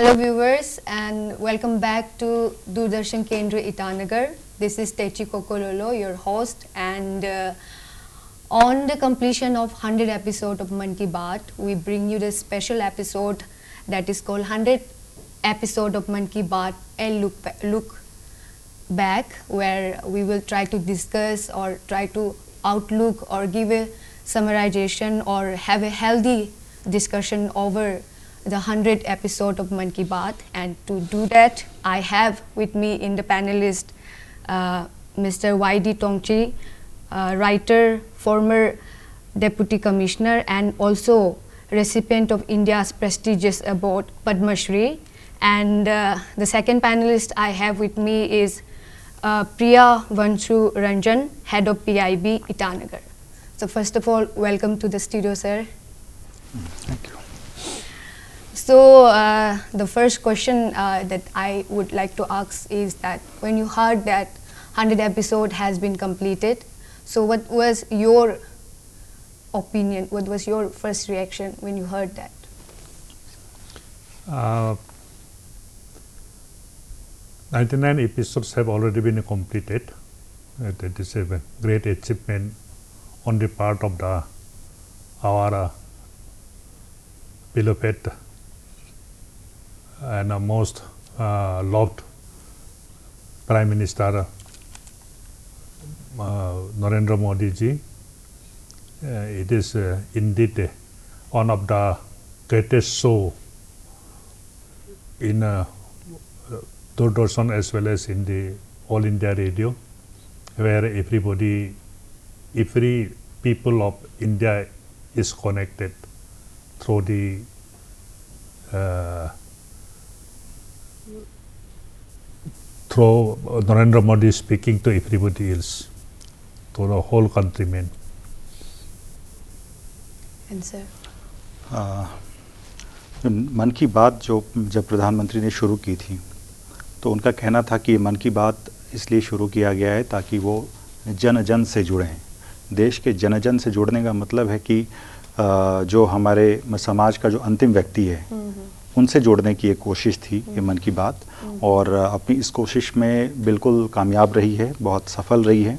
Hello viewers and welcome back to Doordarshan Kendra Itanagar. This is Techi Kokololo, your host, and on the completion of 100 episode of Mann Ki Baat, we bring you the special episode that is called 100 episode of Mann Ki Baat, a look back, where we will try to discuss or try to outlook or give a summarization or have a healthy discussion over the 100th episode of Mann Ki Baat. And to do that, I have with me in the panelist Mr. Y.D. Tongchi, writer, former deputy commissioner, and also recipient of India's prestigious award Padma Shri. And the second panelist I have with me is Priya Vanshu Ranjan, head of PIB Itanagar. So first of all, welcome to the studio, sir. Thank you. So the first question that I would like to ask is that when you heard that 100 episode has been completed, so what was your opinion? What was your first reaction when you heard that? 99 episodes have already been completed. That is a great achievement on the part of our beloved and most loved Prime Minister Narendra Modi ji. It is indeed one of the greatest show in Doordarshan as well as in the All India Radio, where every people of India is connected through the through Narendra Modi speaking to everybody else, to the whole countrymen. And sir? मन की बात जब प्रधानमंत्री ने शुरू की थी तो उनका कहना था कि मन की बात इसलिए शुरू किया गया है ताकि वो जन जन से जुड़ें। देश के जन जन से जुड़ने का मतलब है कि जो हमारे समाज का जो अंतिम व्यक्ति है उनसे जोड़ने की एक कोशिश थी ये मन की बात, और अपनी इस कोशिश में बिल्कुल कामयाब रही है, बहुत सफल रही है।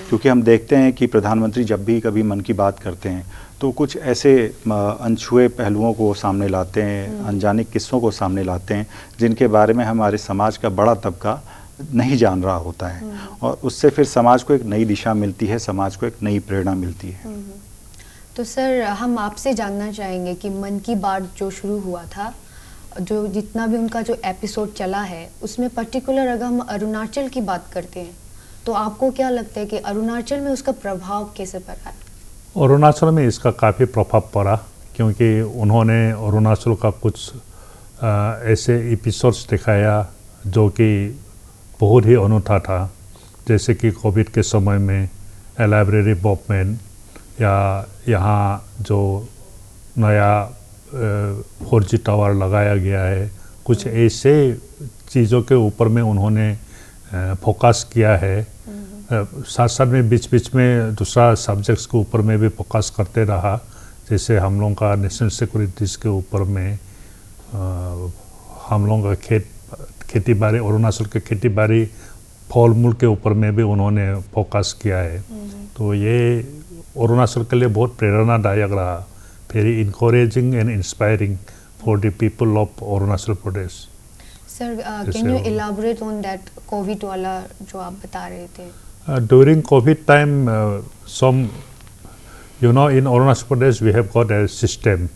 क्योंकि हम देखते हैं कि प्रधानमंत्री जब भी कभी मन की बात करते हैं तो कुछ ऐसे अनछुए पहलुओं को सामने लाते हैं, अनजाने किस्सों को सामने लाते हैं जिनके बारे में हमारे समाज का बड़ा तबका नहीं जान रहा होता है, और उससे फिर समाज को एक नई दिशा मिलती है, समाज को एक नई प्रेरणा मिलती है। तो सर, हम आपसे जानना चाहेंगे कि मन की बात जो शुरू हुआ था, जो जितना भी उनका जो एपिसोड चला है, उसमें पर्टिकुलर अगर हम अरुणाचल की बात करते हैं तो आपको क्या लगता है कि अरुणाचल में उसका प्रभाव कैसे पड़ा है? अरुणाचल में इसका काफ़ी प्रभाव पड़ा, क्योंकि उन्होंने अरुणाचल का कुछ ऐसे एपिसोड्स दिखाया जो कि बहुत ही अनूठा था, जैसे कि कोविड के समय में लाइब्रेरी डेवलपमेंट, या यहाँ जो नया 4G टावर लगाया गया है, कुछ ऐसे चीज़ों के ऊपर में उन्होंने फोकस किया है। साथ साथ में बीच बीच में दूसरा सब्जेक्ट्स के ऊपर में भी फोकस करते रहा, जैसे हम लोगों का नेशनल सिक्योरिटीज़ के ऊपर में, हम लोगों का खेती बाड़ी, अरुणाचल के खेती बाड़ी फल मूल के ऊपर में भी उन्होंने फोकस किया है। तो ये अरुणाचल के लिए बहुत प्रेरणादायक रहा, very encouraging and inspiring for the people of Arunachal Pradesh. Sir, can you elaborate on that COVID वाला जो आप बता रहे थे? During COVID time, in Arunachal Pradesh we have got a system.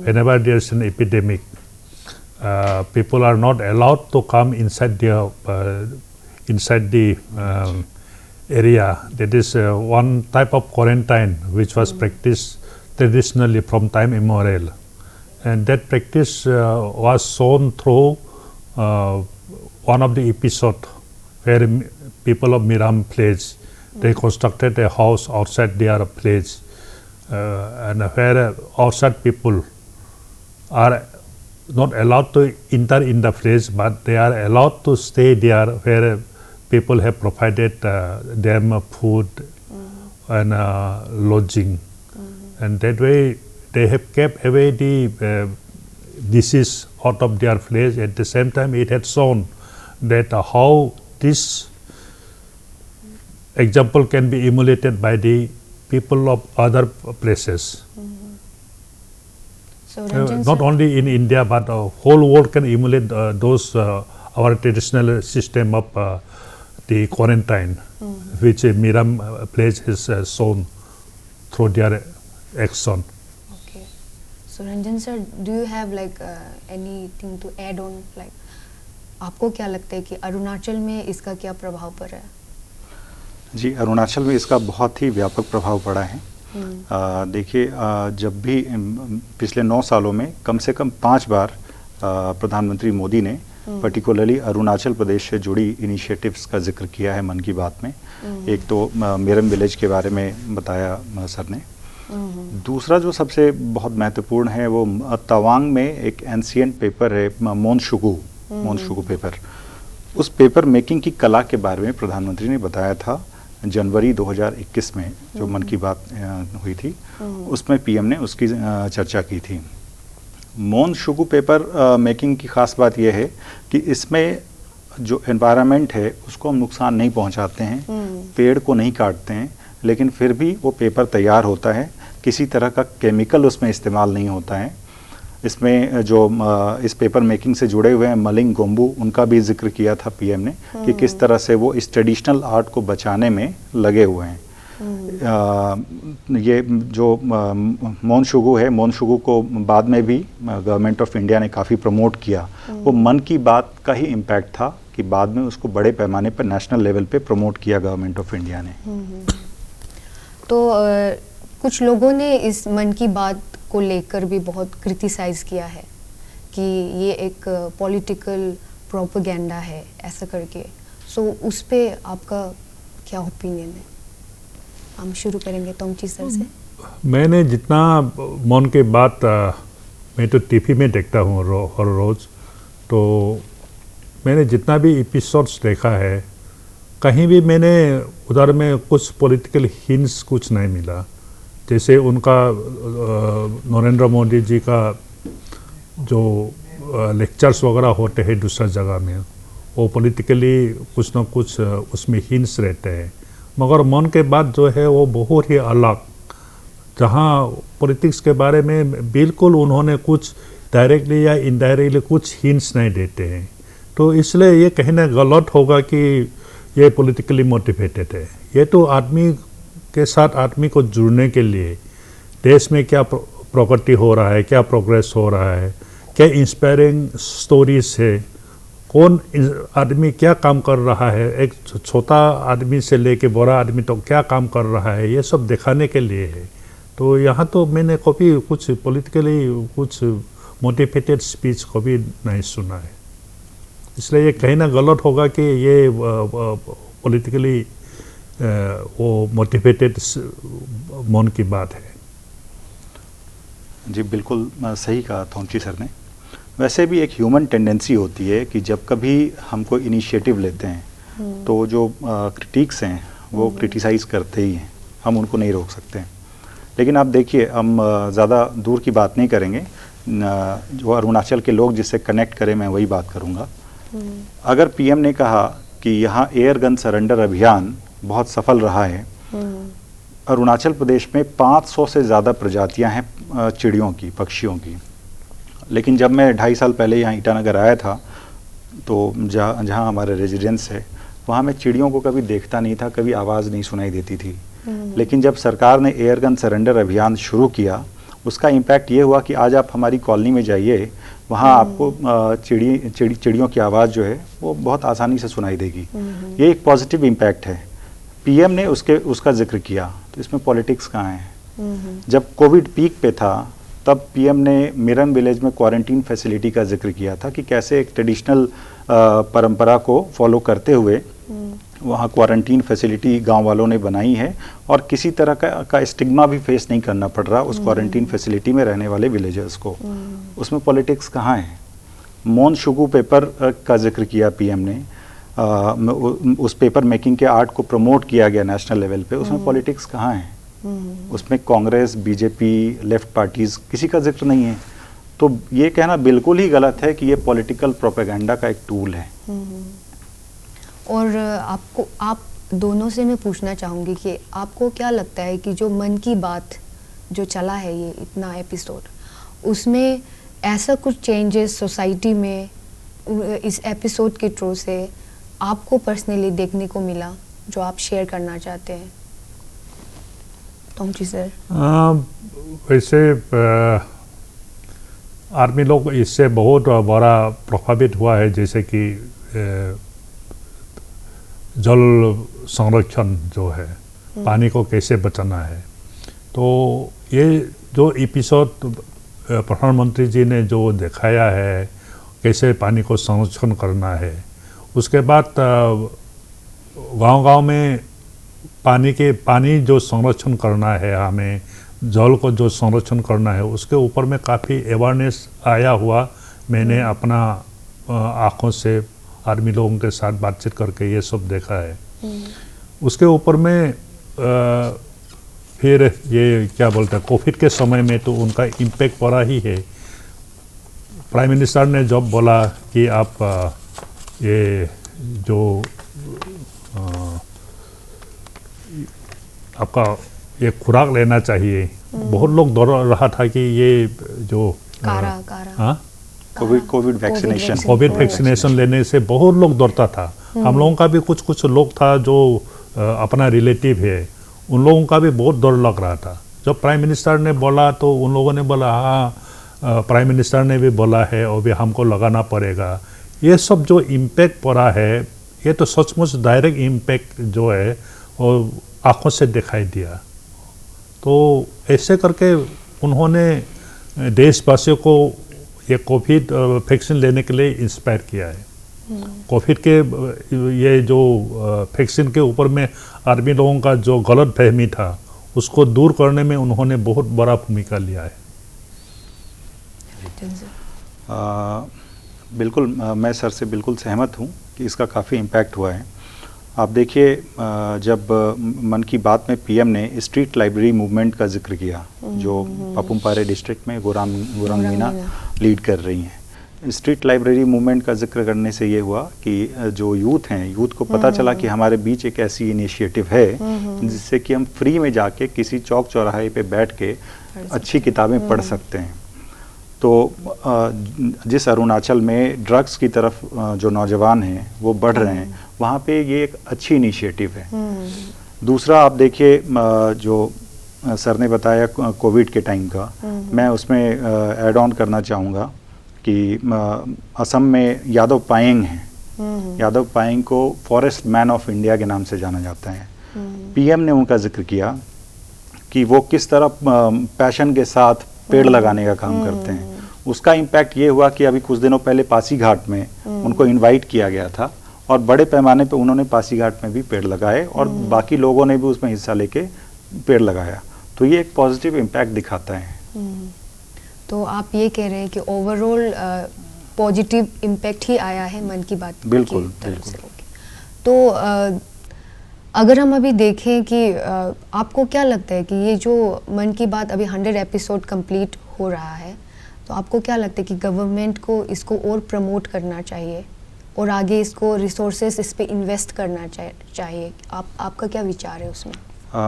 Whenever there is an epidemic, people are not allowed to come inside the area. That is one type of quarantine which was practiced traditionally from time immemorial, and that practice was shown through one of the episode where people of Miram village, they constructed a house outside their village, and where outside people are not allowed to enter in the village, but they are allowed to stay there, where people have provided them food and lodging. And that way they have kept away the disease out of their flesh. At the same time, it had shown that how this example can be emulated by the people of other places. So Ranjan Not sir, only in India, but whole world can emulate those our traditional system of the quarantine, which Miram place has shown through their action. okay. So Ranjan sir, do you have like anything to add on? Like, आपको क्या लगता है कि अरुणाचल में इसका क्या प्रभाव पड़ा है? जी, अरुणाचल में इसका बहुत ही व्यापक प्रभाव पड़ा है। देखिए, जब भी पिछले 9 सालों में कम से कम 5 बार प्रधानमंत्री मोदी ने पर्टिकुलरली अरुणाचल प्रदेश से जुड़ी इनिशिएटिव्स का जिक्र किया है मन की बात में। एक तो मेरम विलेज के बारे में बताया सर ने। दूसरा जो सबसे बहुत महत्वपूर्ण है वो तवांग में एक एंशिएंट पेपर है मोनशुगु पेपर। उस पेपर मेकिंग की कला के बारे में प्रधानमंत्री ने बताया था जनवरी 2021 में जो मन की बात हुई थी, उसमें पीएम ने उसकी चर्चा की थी। मोनशुगु पेपर मेकिंग की खास बात यह है कि इसमें जो एनवायरनमेंट है उसको हम नुकसान नहीं पहुंचाते हैं, पेड़ को नहीं काटते हैं, लेकिन फिर भी वो पेपर तैयार होता है। किसी तरह का केमिकल उसमें इस्तेमाल नहीं होता है। इसमें जो इस पेपर मेकिंग से जुड़े हुए हैं मलिंग गोम्बू, उनका भी जिक्र किया था पीएम ने कि किस तरह से वो इस ट्रेडिशनल आर्ट को बचाने में लगे हुए हैं। ये जो मोनशुगु को बाद में भी गवर्नमेंट ऑफ इंडिया ने काफ़ी प्रमोट किया। वो मन की बात का ही इम्पैक्ट था कि बाद में उसको बड़े पैमाने पर नेशनल लेवल पे प्रमोट किया गवर्नमेंट ऑफ इंडिया ने। तो कुछ लोगों ने इस मन की बात को लेकर भी बहुत क्रिटिसाइज किया है कि ये एक पॉलिटिकल प्रोपेगेंडा है ऐसा करके। सो उस पे आपका क्या ओपिनियन है? हम शुरू करेंगे तोमची सर से। मैंने जितना मन की बात मैं तो टीवी में देखता हूँ हर रोज़, तो मैंने जितना भी एपिसोड्स देखा है कहीं भी मैंने उधर में कुछ पॉलिटिकल हिंट्स कुछ नहीं मिला। जैसे उनका नरेंद्र मोदी जी का जो लेक्चर्स वगैरह होते हैं दूसरा जगह में, वो पॉलिटिकली कुछ ना कुछ उसमें हिंट्स रहते हैं, मगर मन के बात जो है वो बहुत ही अलग, जहाँ पॉलिटिक्स के बारे में बिल्कुल उन्होंने कुछ डायरेक्टली या इनडायरेक्टली कुछ हिंट्स नहीं देते हैं। तो इसलिए ये कहना गलत होगा कि ये पॉलिटिकली मोटिवेटेड है। ये तो आदमी के साथ आदमी को जुड़ने के लिए देश में क्या प्रगति हो रहा है, क्या प्रोग्रेस हो रहा है, क्या इंस्पायरिंग स्टोरीज है, कौन आदमी क्या काम कर रहा है, एक छोटा आदमी से लेके बड़ा आदमी तो क्या काम कर रहा है, ये सब दिखाने के लिए है। तो यहाँ तो मैंने कभी कुछ पॉलिटिकली कुछ मोटिवेटेड स्पीच कभी नहीं सुना है। इसलिए ये कहना गलत होगा कि ये पॉलिटिकली वो मोटिवेटेड मन की बात है। जी बिल्कुल सही कहा थोंची सर ने। वैसे भी एक ह्यूमन टेंडेंसी होती है कि जब कभी हम कोई इनिशिएटिव लेते हैं तो जो क्रिटिक्स हैं वो क्रिटिसाइज़ करते ही हैं, हम उनको नहीं रोक सकते। लेकिन आप देखिए, हम ज़्यादा दूर की बात नहीं करेंगे, जो अरुणाचल के लोग जिससे कनेक्ट करें मैं वही बात करूँगा। अगर पीएम ने कहा कि यहाँ एयर गन सरेंडर अभियान बहुत सफल रहा है, अरुणाचल प्रदेश में 500 से ज़्यादा प्रजातियां हैं चिड़ियों की, पक्षियों की। लेकिन जब मैं 2.5 साल पहले यहाँ ईटानगर आया था तो जहाँ हमारे रेजिडेंस है वहाँ मैं चिड़ियों को कभी देखता नहीं था, कभी आवाज़ नहीं सुनाई देती थी। लेकिन जब सरकार ने एयर गन सरेंडर अभियान शुरू किया, उसका इम्पैक्ट ये हुआ कि आज आप हमारी कॉलोनी में जाइए, वहाँ आपको चिड़ियों की आवाज़ जो है वो बहुत आसानी से सुनाई देगी। ये एक पॉजिटिव इम्पैक्ट है। पीएम ने उसका जिक्र किया, तो इसमें पॉलिटिक्स कहाँ है? जब कोविड पीक पे था तब पीएम ने मिरम विलेज में क्वारंटीन फैसिलिटी का जिक्र किया था कि कैसे एक ट्रेडिशनल परंपरा को फॉलो करते हुए वहाँ क्वारंटीन फैसिलिटी गांव वालों ने बनाई है और किसी तरह का स्टिग्मा भी फेस नहीं करना पड़ रहा उस क्वारंटीन फैसिलिटी में रहने वाले विलेजर्स को। उसमें पॉलिटिक्स कहाँ है? मोनशुगु पेपर का जिक्र किया पीएम ने, उस पेपर मेकिंग के आर्ट को प्रमोट किया गया नेशनल लेवल पे, उसमें पॉलिटिक्स कहाँ है? उसमें कांग्रेस, बीजेपी, लेफ्ट पार्टीज किसी का जिक्र नहीं है। तो ये कहना बिल्कुल ही गलत है कि ये पॉलिटिकल प्रोपेगेंडा का एक टूल है। और आप दोनों से मैं पूछना चाहूँगी कि आपको क्या लगता है कि जो मन की बात जो चला है ये इतना एपिसोड, उसमें ऐसा कुछ चेंजेस सोसाइटी में इस एपिसोड के थ्रू से आपको पर्सनली देखने को मिला जो आप शेयर करना चाहते हैं? तोमची सर। वैसे आर्मी लोग इससे बहुत बड़ा प्रभावित हुआ है, जैसे कि जल संरक्षण जो है, पानी को कैसे बचाना है। तो ये जो एपिसोड प्रधानमंत्री जी ने जो दिखाया है कैसे पानी को संरक्षण करना है, उसके बाद गांव-गांव में पानी जो संरक्षण करना है, हमें जल को जो संरक्षण करना है, उसके ऊपर में काफ़ी अवेयरनेस आया हुआ। मैंने अपना आँखों से आर्मी लोगों के साथ बातचीत करके ये सब देखा है। उसके ऊपर में फिर ये क्या बोलते हैं, कोविड के समय में तो उनका इम्पैक्ट पड़ा ही है। प्राइम मिनिस्टर ने जब बोला कि आप ये जो आपका ये खुराक लेना चाहिए, बहुत लोग डर रहा था कि ये जो कोविड वैक्सीनेशन लेने से बहुत लोग डरता था। हम लोगों का भी कुछ लोग था जो अपना रिलेटिव है, उन लोगों का भी बहुत डर लग रहा था। जब प्राइम मिनिस्टर ने बोला तो उन लोगों ने बोला हाँ, प्राइम मिनिस्टर ने भी बोला है और भी हमको लगाना पड़ेगा। ये सब जो इम्पैक्ट पड़ा है, ये तो सचमुच डायरेक्ट इम्पैक्ट जो है वो आँखों से दिखाई दिया। तो ऐसे करके उन्होंने देशवासियों को ये कोविड वैक्सीन लेने के लिए इंस्पायर किया है। कोविड के ये जो वैक्सीन के ऊपर में आर्मी लोगों का जो गलत फहमी था, उसको दूर करने में उन्होंने बहुत बड़ा भूमिका लिया है। बिल्कुल, मैं सर से बिल्कुल सहमत हूँ कि इसका काफ़ी इम्पैक्ट हुआ है। आप देखिए, जब मन की बात में पीएम ने स्ट्रीट लाइब्रेरी मूवमेंट का जिक्र किया, जो पापुमपारे डिस्ट्रिक्ट में गोरांग मीना लीड कर रही हैं। स्ट्रीट लाइब्रेरी मूवमेंट का जिक्र करने से ये हुआ कि जो यूथ को पता चला कि हमारे बीच एक ऐसी इनिशिएटिव है जिससे कि हम फ्री में जाके किसी चौक चौराहे पे बैठ के अच्छी किताबें पढ़ सकते हैं। तो जिस अरुणाचल में ड्रग्स की तरफ जो नौजवान हैं वो बढ़ रहे हैं, वहाँ पे ये एक अच्छी इनिशिएटिव है। दूसरा, आप देखिए जो सर ने बताया कोविड के टाइम का, मैं उसमें ऐड ऑन करना चाहूँगा कि असम में यादव पायेंग हैं। यादव पायेंग को फॉरेस्ट मैन ऑफ इंडिया के नाम से जाना जाता है। पीएम ने उनका जिक्र किया कि वो किस तरह पैशन के साथ पेड़ लगाने का काम करते हैं। उसका इम्पैक्ट ये हुआ कि अभी कुछ दिनों पहले पासीघाट में उनको इनवाइट किया गया था और बड़े पैमाने पे उन्होंने पासीघाट में भी पेड़ लगाए और बाकी लोगों ने भी उसमें हिस्सा लेके पेड़ लगाया। तो ये एक पॉजिटिव इम्पैक्ट दिखाता है। तो आप ये कह रहे हैं कि ओवरऑल पॉजिटिव इम्पैक्ट ही आया है मन की बात बिल्कुल, की तरफ से। तो अगर हम अभी देखें कि आपको क्या लगता है कि ये जो मन की बात अभी 100 एपिसोड कंप्लीट हो रहा है, तो आपको क्या लगता है कि गवर्नमेंट को इसको और प्रमोट करना चाहिए और आगे इसको रिसोर्सेस इस पे इन्वेस्ट करना चाहिए? आपका क्या विचार है उसमें?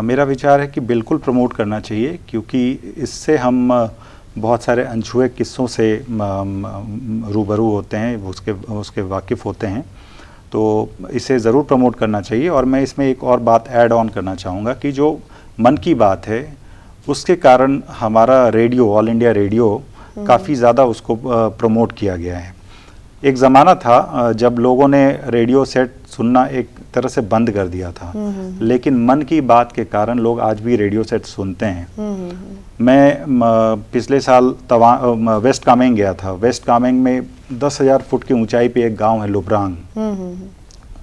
मेरा विचार है कि बिल्कुल प्रमोट करना चाहिए, क्योंकि इससे हम बहुत सारे अनछुए किस्सों से रूबरू होते हैं, उसके वाकिफ़ होते हैं। तो इसे ज़रूर प्रमोट करना चाहिए। और मैं इसमें एक और बात ऐड ऑन करना चाहूँगा कि जो मन की बात है, उसके कारण हमारा रेडियो, ऑल इंडिया रेडियो, काफ़ी ज़्यादा उसको प्रमोट किया गया है। एक ज़माना था जब लोगों ने रेडियो सेट सुनना एक तरह से बंद कर दिया था, लेकिन मन की बात के कारण लोग आज भी रेडियो सेट सुनते हैं। मैं पिछले साल वेस्ट कामेंग गया था। वेस्ट कामेंग में 10,000 फुट की ऊंचाई पे एक गांव है लुब्रांग,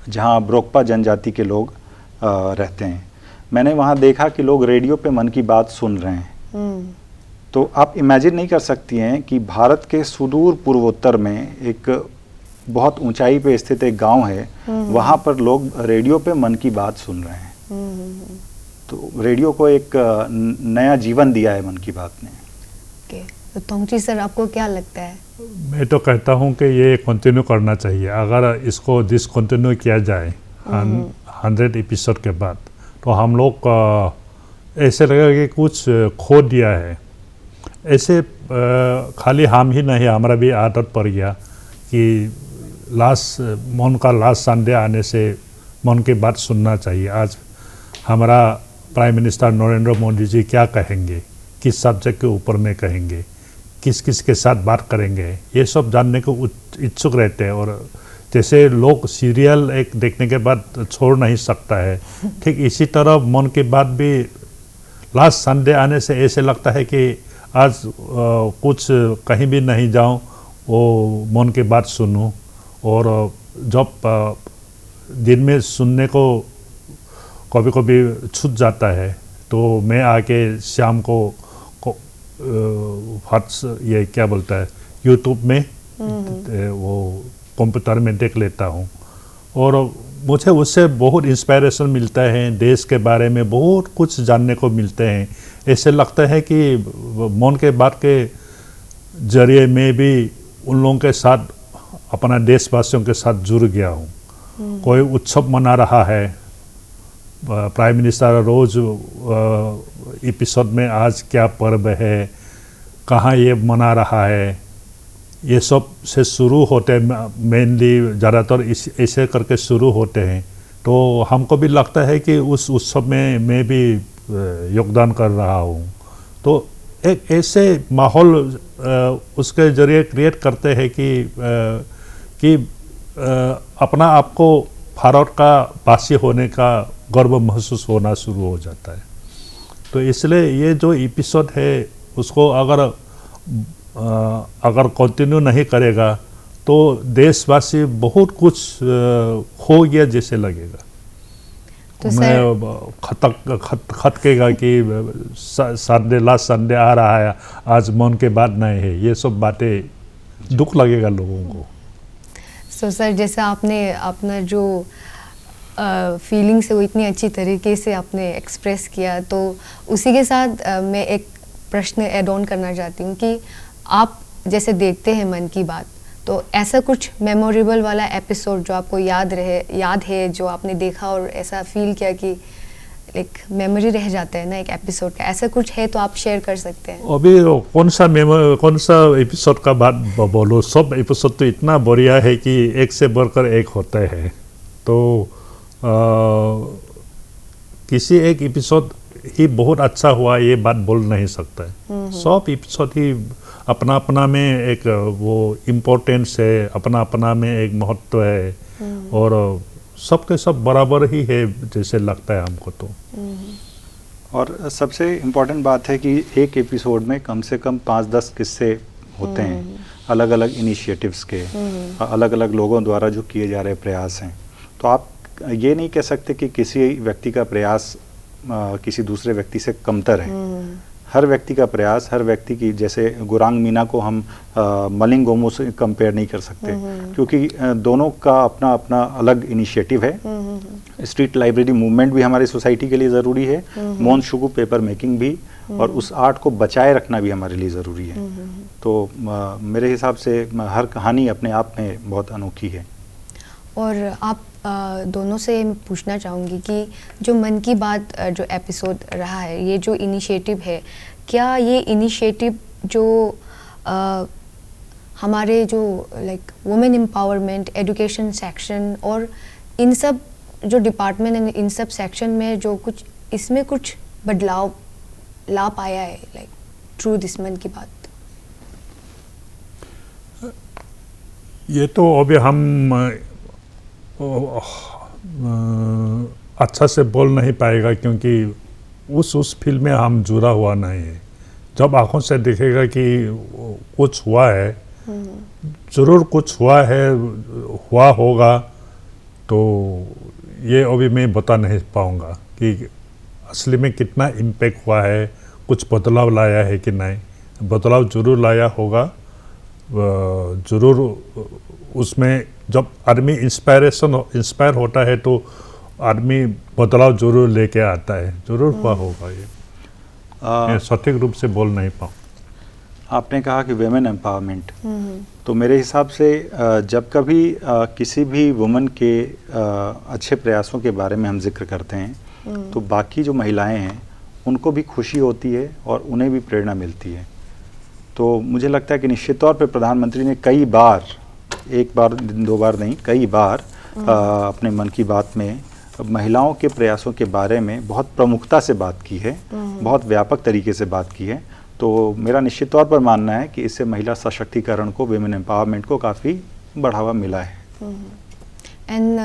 जहां ब्रोकपा जनजाति के लोग रहते हैं। मैंने वहां देखा कि लोग रेडियो पे मन की बात सुन रहे हैं। तो आप इमेजिन नहीं कर सकती हैं कि भारत के सुदूर पूर्वोत्तर में एक बहुत ऊंचाई पे स्थित एक गांव है, वहां पर लोग रेडियो पे मन की बात सुन रहे हैं। तो रेडियो को एक नया जीवन दिया है मन की बात ने। तो तोंगची सर, आपको क्या लगता है? मैं तो कहता हूँ कि ये कंटिन्यू करना चाहिए। अगर इसको डिसकंटिन्यू किया जाए 100 एपिसोड के बाद, तो हम लोग ऐसे लगेगा कि कुछ खो दिया है। ऐसे खाली हम ही नहीं, हमारा भी आदत पड़ गया कि मन का लास्ट संडे आने से मन की बात सुनना चाहिए। आज हमारा प्राइम मिनिस्टर नरेंद्र मोदी जी क्या कहेंगे, किस सब्जेक्ट के ऊपर में कहेंगे, किस किस के साथ बात करेंगे, ये सब जानने को इच्छुक रहते हैं। और जैसे लोग सीरियल एक देखने के बाद छोड़ नहीं सकता है, ठीक इसी तरह मन की बात भी लास्ट संडे आने से ऐसे लगता है कि आज कुछ कहीं भी नहीं जाऊं, वो मन की बात सुनूं। और जब दिन में सुनने को कभी कभी छूट जाता है, तो मैं आके शाम को ये क्या बोलता है, यूट्यूब में वो कंप्यूटर में देख लेता हूँ। और मुझे उससे बहुत इंस्पायरेशन मिलता है, देश के बारे में बहुत कुछ जानने को मिलते हैं। ऐसे लगता है कि मन के बात के जरिए मैं भी उन लोगों के साथ, अपना देशवासियों के साथ जुड़ गया हूँ। कोई उत्सव मना रहा है, प्राइम मिनिस्टर रोज एपिसोड में आज क्या पर्व है, कहाँ ये मना रहा है, ये सब से शुरू होते हैं। मेनली ज़्यादातर ऐसे करके शुरू होते हैं। तो हमको भी लगता है कि उस उत्सव में मैं भी योगदान कर रहा हूँ। तो एक ऐसे माहौल उसके जरिए क्रिएट करते हैं कि अपना आप को भारत का वासी होने का गर्व महसूस होना शुरू हो जाता है। तो इसलिए ये जो एपिसोड है उसको अगर कंटिन्यू नहीं करेगा तो देशवासी बहुत कुछ खो गया जैसे लगेगा। तो मैं खटकेगा कि संडे लास्ट संडे आ रहा है, आज मन के बात नहीं है, ये सब बातें दुख लगेगा लोगों को। तो सर, जैसा आपने अपना जो फीलिंग्स है वो इतनी अच्छी तरीके से आपने एक्सप्रेस किया, तो उसी के साथ मैं एक प्रश्न ऐड ऑन करना चाहती हूँ कि आप जैसे देखते हैं मन की बात, तो ऐसा कुछ मेमोरेबल वाला एपिसोड जो आपको याद है, जो आपने देखा और ऐसा फील किया कि एक मेमोरी रह जाता है ना एक एपिसोड का, ऐसा कुछ है तो आप शेयर कर सकते हैं। अभी कौन सा एपिसोड का बात बोलो, सब एपिसोड तो इतना बढ़िया है कि एक से बढ़कर एक होता है। तो किसी एक एपिसोड ही बहुत अच्छा हुआ ये बात बोल नहीं सकता है। सब एपिसोड ही अपना अपना में एक वो इम्पोर्टेंस है, अपना अपना में एक महत्व है, और सबके सब बराबर ही है जैसे लगता है हमको तो। और सबसे इम्पोर्टेंट बात है कि एक एपिसोड में कम से कम 5-10 किस्से होते हैं, अलग अलग इनिशिएटिव्स के, अलग अलग लोगों द्वारा जो किए जा रहे प्रयास हैं। तो आप ये नहीं कह सकते कि किसी व्यक्ति का प्रयास किसी दूसरे व्यक्ति से कमतर है। हर व्यक्ति का प्रयास, हर व्यक्ति की, जैसे गुरांग मीना को हम मलिंग गोमो से कंपेयर नहीं कर सकते, क्योंकि दोनों का अपना अपना अलग इनिशिएटिव है। स्ट्रीट लाइब्रेरी मूवमेंट भी हमारी सोसाइटी के लिए ज़रूरी है, मोन शुगु पेपर मेकिंग भी, और उस आर्ट को बचाए रखना भी हमारे लिए ज़रूरी है। तो मेरे हिसाब से हर कहानी अपने आप में बहुत अनोखी है। और आप दोनों से मैं पूछना चाहूँगी कि जो मन की बात जो एपिसोड रहा है, ये जो इनिशिएटिव है, क्या ये इनिशिएटिव जो हमारे जो like women empowerment, education section और इन सब जो डिपार्टमेंट है, इन सब सेक्शन में जो कुछ इसमें कुछ बदलाव ला पाया है लाइक थ्रू दिस मन की बात? ये तो अभी हम अच्छा से बोल नहीं पाएगा, क्योंकि उस फील्ड में हम जुड़ा हुआ नहीं है। जब आंखों से दिखेगा कि कुछ हुआ है, ज़रूर कुछ हुआ है, हुआ होगा, तो ये अभी मैं बता नहीं पाऊँगा कि असली में कितना इम्पैक्ट हुआ है, कुछ बदलाव लाया है कि नहीं। बदलाव ज़रूर लाया होगा, ज़रूर उसमें जब आदमी इंस्पायर होता है तो आदमी बदलाव जरूर लेके आता है, जरूर हुआ होगा ये। मैं सटीक रूप से बोल नहीं पाऊँ। आपने कहा कि वेमेन एम्पावरमेंट, तो मेरे हिसाब से जब कभी किसी भी वुमन के अच्छे प्रयासों के बारे में हम जिक्र करते हैं तो बाकी जो महिलाएं हैं उनको भी खुशी होती है और उन्हें भी प्रेरणा मिलती है। तो मुझे लगता है कि निश्चित तौर पे प्रधानमंत्री ने कई बार, एक बार दो बार नहीं, कई बार अपने मन की बात में महिलाओं के प्रयासों के बारे में बहुत प्रमुखता से बात की है, बहुत व्यापक तरीके से बात की है। तो मेरा निश्चित तौर पर मानना है कि इससे महिला सशक्तिकरण को, विमेन एम्पावरमेंट को काफ़ी बढ़ावा मिला है। एंड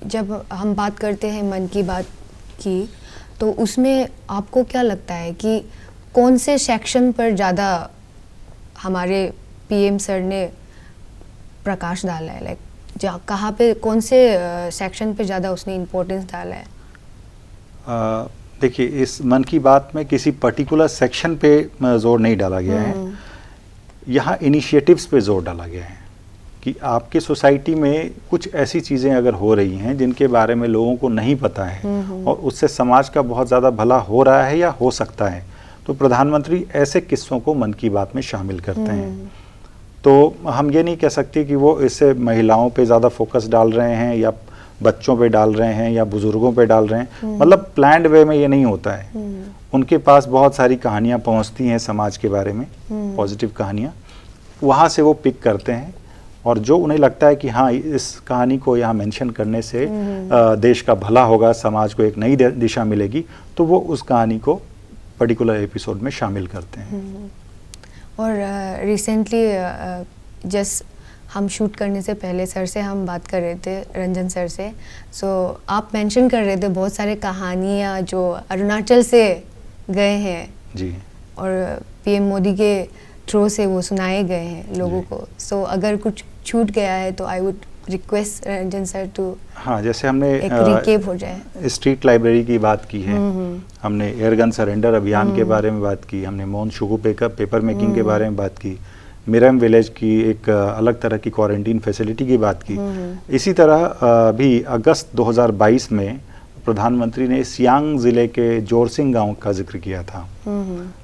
जब हम बात करते हैं मन की बात की, तो उसमें आपको क्या लगता है कि कौन से सेक्शन पर ज़्यादा हमारे पीएम सर ने प्रकाश डाला है, लाइक कहाँ पे, कौन से सेक्शन पे ज़्यादा उसने इम्पोर्टेंस डाला है? देखिए, इस मन की बात में किसी पर्टिकुलर सेक्शन पे जोर नहीं डाला गया है, यहाँ इनिशिएटिव्स पे जोर डाला गया है कि आपके सोसाइटी में कुछ ऐसी चीज़ें अगर हो रही हैं जिनके बारे में लोगों को नहीं पता है और उससे समाज का बहुत ज़्यादा भला हो रहा है या हो सकता है, तो प्रधानमंत्री ऐसे किस्सों को मन की बात में शामिल करते हैं। तो हम ये नहीं कह सकते कि वो इससे महिलाओं पे ज़्यादा फोकस डाल रहे हैं या बच्चों पे डाल रहे हैं या बुजुर्गों पे डाल रहे हैं, मतलब प्लान्ड वे में ये नहीं होता है। उनके पास बहुत सारी कहानियाँ पहुँचती हैं समाज के बारे में, पॉजिटिव कहानियाँ, वहाँ से वो पिक करते हैं और जो उन्हें लगता है कि हाँ, इस कहानी को यहाँ मेंशन करने से देश का भला होगा, समाज को एक नई दिशा मिलेगी, तो वो उस कहानी को पर्टिकुलर एपिसोड में शामिल करते हैं। और रिसेंटली जस्ट हम शूट करने से पहले सर से हम बात कर रहे थे, रंजन सर से, सो आप मेंशन कर रहे थे बहुत सारे कहानियाँ जो अरुणाचल से गए हैं जी, और पीएम मोदी के थ्रू से वो सुनाए गए हैं लोगों को। सो अगर कुछ छूट गया है तो I would request Ranjan sir too, हाँ, जैसे हमने एक रिकेप हो जाए। स्ट्रीट लाइब्रेरी की बात की है, हमने एयरगन सरेंडर अभियान के बारे में बात की, हमने मोहन शुगु पेपर मेकिंग के बारे में बात की, मिरम विलेज की एक अलग तरह की क्वारंटीन फैसिलिटी की बात की। इसी तरह भी अगस्त 2022 में प्रधानमंत्री ने सियांग ज़िले के जोरसिंग गांव का जिक्र किया था।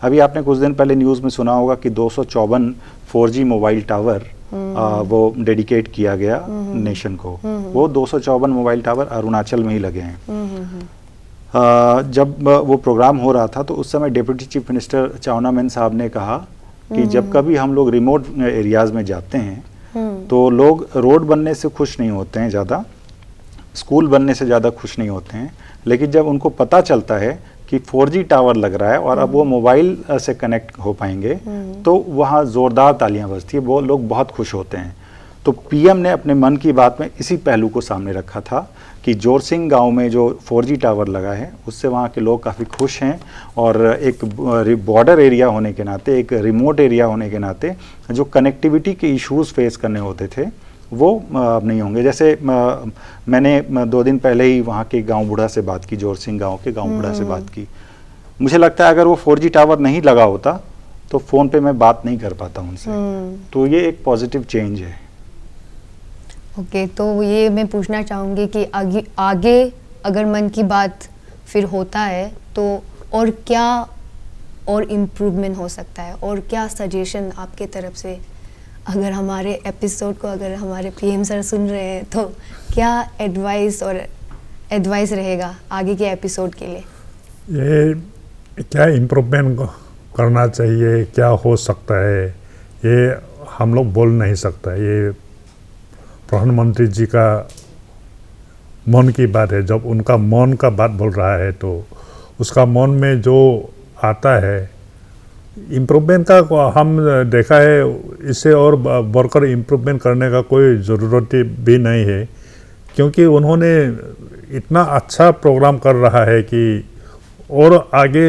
अभी आपने कुछ दिन पहले न्यूज़ में सुना होगा कि 254 4G मोबाइल टावर वो डेडिकेट किया गया नेशन को। वो 254 मोबाइल टावर अरुणाचल में ही लगे हैं। जब वो प्रोग्राम हो रहा था तो उस समय deputy chief minister Chowna main साहब ने कहा कि जब कभी हम लोग रिमोट एरियाज़ में जाते हैं तो लोग रोड बनने से खुश नहीं होते हैं ज़्यादा, स्कूल बनने से ज़्यादा खुश नहीं होते हैं, लेकिन जब उनको पता चलता है कि 4G टावर लग रहा है और अब वो मोबाइल से कनेक्ट हो पाएंगे तो वहाँ ज़ोरदार तालियां बजती है, वो लोग बहुत खुश होते हैं। तो पीएम ने अपने मन की बात में इसी पहलू को सामने रखा था कि जोरसिंग गांव में जो 4G टावर लगा है उससे वहाँ के लोग काफ़ी खुश हैं और एक बॉर्डर एरिया होने के नाते, एक रिमोट एरिया होने के नाते जो कनेक्टिविटी के इश्यूज़ फेस करने होते थे वो अब नहीं होंगे। जैसे मैंने 2 दिन पहले ही वहाँ के गांव बूढ़ा से बात की, जोरसिंग गांव के गांव बूढ़ा से बात की। मुझे लगता है अगर वो 4G टावर नहीं लगा होता तो फ़ोन पे मैं बात नहीं कर पाता उनसे। तो ये एक पॉजिटिव चेंज है। ओके, तो ये मैं पूछना चाहूँगी कि आगे अगर मन की बात फिर होता है तो और क्या और इम्प्रूवमेंट हो सकता है, और क्या सजेशन आपके तरफ से, अगर हमारे एपिसोड को अगर हमारे पीएम सर सुन रहे हैं तो क्या एडवाइस रहेगा आगे के एपिसोड के लिए? ये क्या इम्प्रूवमेंट करना चाहिए, क्या हो सकता है, ये हम लोग बोल नहीं सकता। ये प्रधानमंत्री जी का मन की बात है। जब उनका मन का बात बोल रहा है तो उसका मन में जो आता है इम्प्रूवमेंट का हम देखा है, इससे और बढ़कर इम्प्रूवमेंट करने का कोई ज़रूरत भी नहीं है, क्योंकि उन्होंने इतना अच्छा प्रोग्राम कर रहा है कि और आगे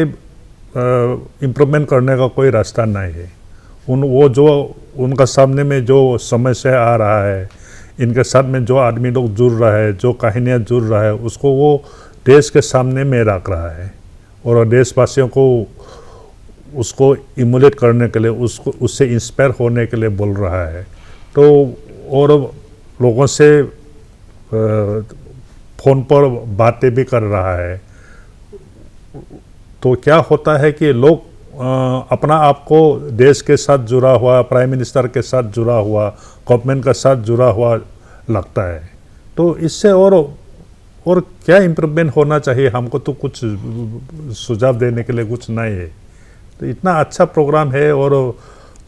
इम्प्रूवमेंट करने का कोई रास्ता नहीं है। वो जो उनका सामने में जो समस्या आ रहा है, इनके साथ में जो आदमी लोग जुड़ रहा है, जो कहानियाँ जुड़ रहा है, उसको वो देश के सामने में रख रहा है और देशवासियों को उसको इमुलेट करने के लिए, उसको उससे इंस्पायर होने के लिए बोल रहा है। तो और लोगों से फ़ोन पर बातें भी कर रहा है। तो क्या होता है कि लोग अपना आप को देश के साथ जुड़ा हुआ, प्राइम मिनिस्टर के साथ जुड़ा हुआ, गवर्नमेंट के साथ जुड़ा हुआ लगता है। तो इससे और क्या इम्प्रूवमेंट होना चाहिए, हमको तो कुछ सुझाव देने के लिए कुछ नहीं है। तो इतना अच्छा प्रोग्राम है और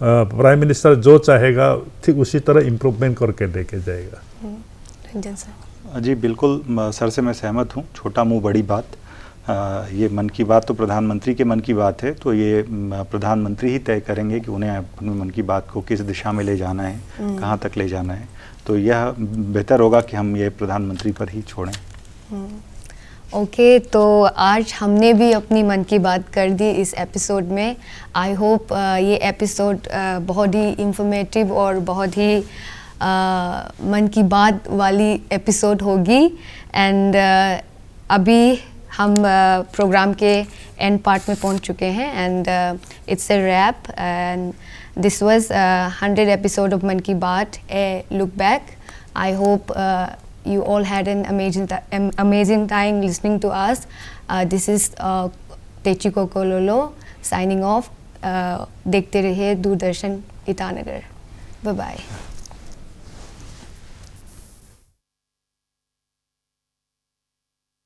प्राइम मिनिस्टर जो चाहेगा ठीक उसी तरह इम्प्रूवमेंट करके लेके जाएगा। रंजन सर। जी बिल्कुल सर से मैं सहमत हूँ। छोटा मुंह बड़ी बात। ये मन की बात तो प्रधानमंत्री के मन की बात है, तो ये प्रधानमंत्री ही तय करेंगे कि उन्हें अपनी मन की बात को किस दिशा में ले जाना है, कहाँ तक ले जाना है। तो यह बेहतर होगा कि हम ये प्रधानमंत्री पर ही छोड़ें। ओके, तो आज हमने भी अपनी मन की बात कर दी इस एपिसोड में। आई होप ये एपिसोड बहुत ही इंफॉर्मेटिव और बहुत ही मन की बात वाली एपिसोड होगी। एंड अभी हम प्रोग्राम के एंड पार्ट में पहुंच चुके हैं and it's a wrap and this was 100 episode of Mann Ki Baat, a look back. I hope you all had an amazing time listening to us. This is Techi Kokololo signing off. देखते रहिए Doordarshan Itanagar. Bye bye.